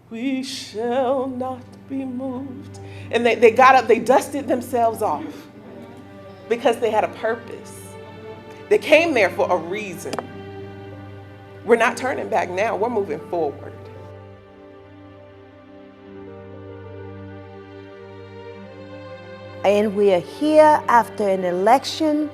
we shall not be moved. And they got up, they dusted themselves off because they had a purpose. They came there for a reason. We're not turning back now, we're moving forward. And we are here after an election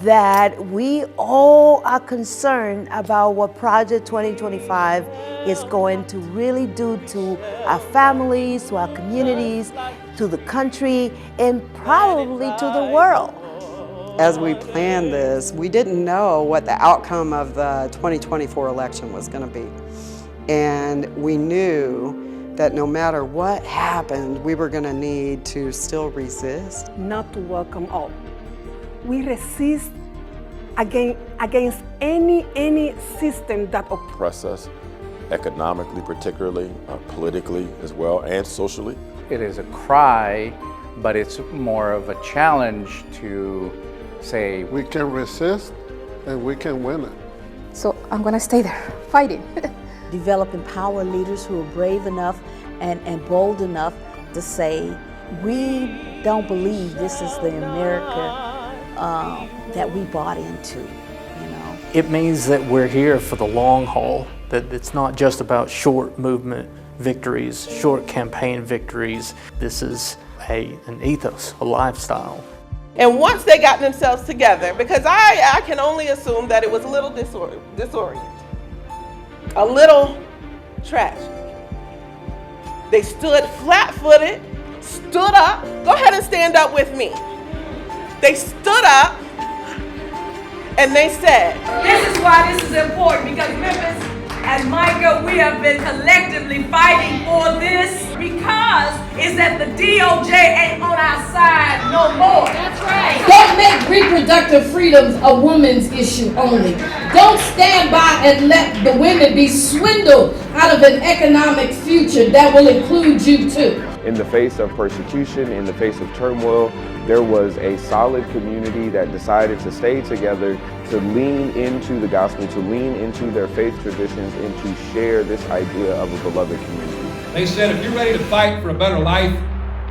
that we all are concerned about what Project 2025 is going to really do to our families, to our communities, to the country, and probably to the world. As we planned this, we didn't know what the outcome of the 2024 election was going to be. And we knew that no matter what happened, we were going to need to still resist. Not to welcome all. We resist against any system that oppresses us, economically particularly, politically as well, and socially. It is a cry, but it's more of a challenge to say, we can resist and we can win it. So I'm gonna stay there, fighting. Developing power leaders who are brave enough and bold enough to say, we don't believe this is the America that we bought into, you know. It means that we're here for the long haul, that it's not just about short movement victories, short campaign victories. This is an ethos, a lifestyle. And once they got themselves together, because I can only assume that it was a little disoriented, a little tragic. They stood flat-footed, stood up. Go ahead and stand up with me. They stood up and they said, this is why this is important, because Memphis and Micah, we have been collectively fighting for this because it's that the DOJ ain't on our side no more. That's right. Don't make reproductive freedoms a woman's issue only. Don't stand by and let the women be swindled out of an economic future that will include you too. In the face of persecution, in the face of turmoil, there was a solid community that decided to stay together, to lean into the gospel, to lean into their faith traditions, and to share this idea of a beloved community. They said, if you're ready to fight for a better life,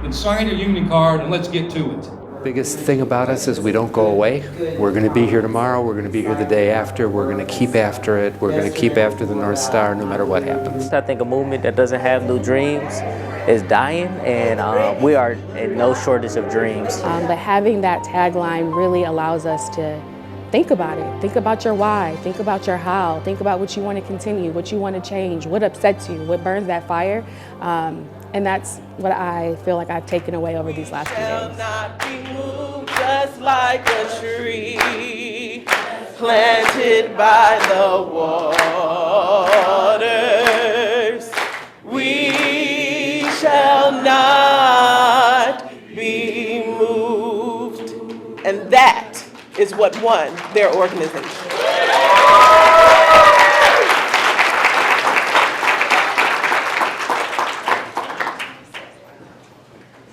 then sign your union card and let's get to it. Biggest thing about us is we don't go away. We're going to be here tomorrow, we're going to be here the day after, we're going to keep after it, we're going to keep after the North Star no matter what happens. I think a movement that doesn't have new dreams is dying, and we are in no shortage of dreams. But having that tagline really allows us to think about it. Think about your why, think about your how, think about what you want to continue, what you want to change, what upsets you, what burns that fire. And that's what I feel like I've taken away over these last few days. Shall not be moved just like a tree planted by the waters. We shall not be moved. And that is what won their organization.